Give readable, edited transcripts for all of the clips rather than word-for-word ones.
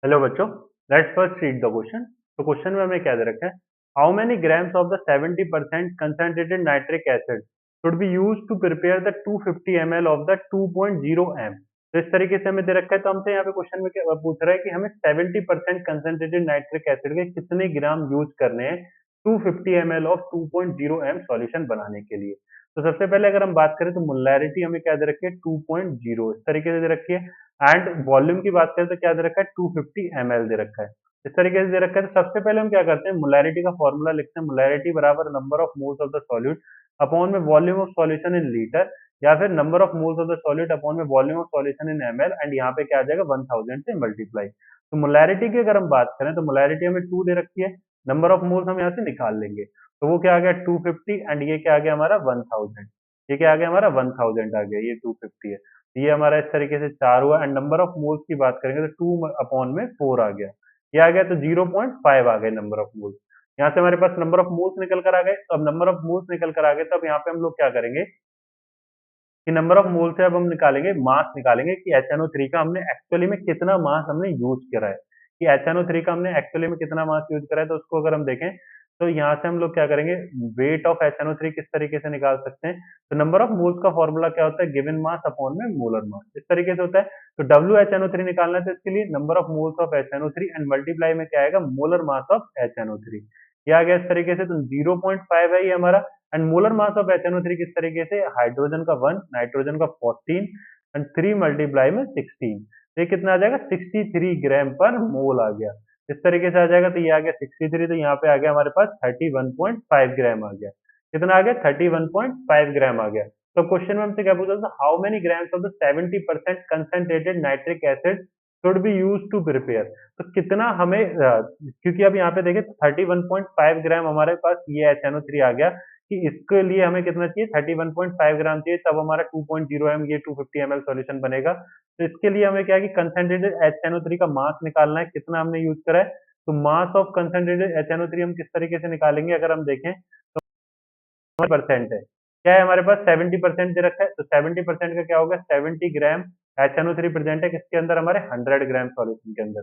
Hello बच्चों, let's first read the question. तो question में हमें क्या दे रखा है? How many grams of the 70% concentrated nitric acid should be used to prepare the 250 ml of the 2.0 m। तो इस तरीके से हमें दे रखा है, तो हमसे यहाँ पे क्वेश्चन में क्या पूछ रहा है कि हमें 70% कंसंट्रेटेड नाइट्रिक एसिड के कितने ग्राम यूज करने हैं 250 ml ऑफ 2.0 m सॉल्यूशन बनाने के लिए। तो सबसे पहले अगर हम बात करें तो मोलैरिटी हमें क्या दे रखी है 2.0 इस तरीके से दे रखी है। एंड वॉल्यूम की बात करें तो क्या दे रखा है 250 ml दे रखा है। इस तरीके से दे रखा है, तो सबसे पहले हम क्या करते हैं, मोलैरिटी का फॉर्मूला लिखते हैं। मोलैरिटी बराबर number of moles of the solute upon में volume of solution in litre, या फिर number of moles of the solute upon में volume of solution in ml, and यहाँ पे क्या आ जाएगा 1000 से मल्टीप्लाई। तो मोलैरिटी की अगर हम बात करें तो मोलैरिटी हमें 2 दे रखी है, नंबर ऑफ मोल्स हम यहाँ से निकाल लेंगे। तो वो क्या आ गया 250, एंड ये क्या आ गया हमारा 1000। ये क्या आ गया हमारा 1000 आ गया, ये 250 है। ये हमारा इस तरीके से 4 हुआ, एंड नंबर ऑफ मोल्स की बात करेंगे तो 2 अपॉन में 4 आ गया। ये आ गया तो 0.5 आ गए नंबर ऑफ मोल्स। यहाँ से हमारे पास नंबर ऑफ मोल्स निकल कर आ गए। तो अब नंबर ऑफ मोल्स निकल कर आ गए, तो अब यहाँ पे हम लोग क्या करेंगे कि नंबर ऑफ मोल से अब हम निकालेंगे मास, निकालेंगे कि HNO3 का हमने एक्चुअली में कितना मास हमने यूज करा है, कि HNO3 का हमने एक्चुअली में कितना मास यूज करा है। तो उसको अगर हम देखें तो यहाँ से हम लोग क्या करेंगे, वेट ऑफ HNO3 किस तरीके से निकाल सकते हैं। तो नंबर ऑफ मोल्स का फॉर्मूला क्या होता है, गिवन मास अपॉन में मोलर मास, इस तरीके से होता है। तो WHNO3 निकालना है, तो इसके लिए number of moles of HNO3 and multiply में क्या आएगा, मोलर मास ऑफ HNO3। ये आ गया इस तरीके से। तो 0.5 है ये हमारा। And molar mass of HNO3 किस तरीके से, हाइड्रोजन का 1, नाइट्रोजन का 14 एंड 3 मल्टीप्लाई में 16। तो ये कितना आ जाएगा 63 ग्राम पर मोल आ गया, इस तरीके से आ जाएगा। तो ये आ गया 63, तो यहाँ पे आ गया हमारे पास 31.5 ग्राम आ गया। कितना आ गया 31.5 ग्राम आ गया। तो क्वेश्चन में हमसे क्या पूछा था, how many grams of the 70% concentrated nitric acid should be use to prepare. तो कितना हमें क्योंकि अब यहाँ पे देखें 31.5 ग्राम हमारे पास ये HNO3 आ गया, कि इसके लिए हमें कितना चाहिए 31.5 ग्राम चाहिए, तब हमारा 2.0 m ये 250 ml सॉल्यूशन बनेगा। तो इसके लिए हमें क्या है कि कंसंट्रेटेड HNO3 का मास निकालना है, कितना हमने यूज करा है। तो मास ऑफ कंसंट्रेटेड HNO3 हम किस तरीके से निकालेंगे, अगर हम देखें तो परसेंट है, क्या है हमारे पास 70% दे रखा है। तो 70% का क्या होगा, 70 ग्राम HNO3 प्रेजेंट है किसके अंदर, हमारे 100 ग्राम सॉल्यूशन के अंदर।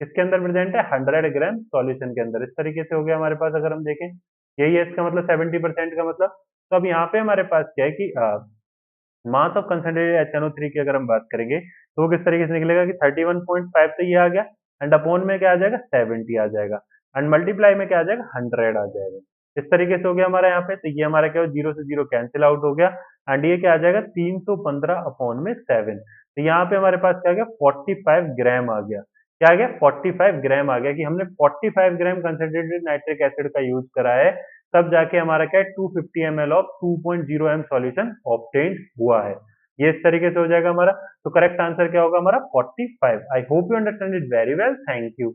किसके अंदर प्रेजेंट है, 100 ग्राम सॉल्यूशन के अंदर। इस तरीके से हो गया हमारे पास, अगर हम देखें यही है इसका मतलब 70% का मतलब। तो अब यहाँ पे हमारे पास क्या है कि मास ऑफ कंसंट्रेटेड HNO3 की अगर हम बात करेंगे तो वो किस तरीके से निकलेगा कि 31.5 तो ये आ गया, एंड अपॉन में क्या आ जाएगा 70 आ जाएगा, एंड मल्टीप्लाई में क्या आ जाएगा 100 आ जाएगा। इस तरीके से हो गया हमारा यहाँ पे। तो ये हमारा क्या हो, जीरो से जीरो कैंसिल आउट हो गया, एंड ये क्या आ जाएगा 315 अपॉन में 7। तो यहाँ पे हमारे पास क्या आ गया 45 ग्राम आ गया। क्या आ गया 45 ग्राम आ गया, कि हमने 45 ग्राम कंसंट्रेटेड नाइट्रिक एसिड का यूज करा है, तब जाके हमारा क्या है 250 ml of 2.0 m solution obtained हुआ है। ये इस तरीके से हो जाएगा हमारा। तो करेक्ट आंसर क्या होगा हमारा 45। I hope you understand it very well. Thank you.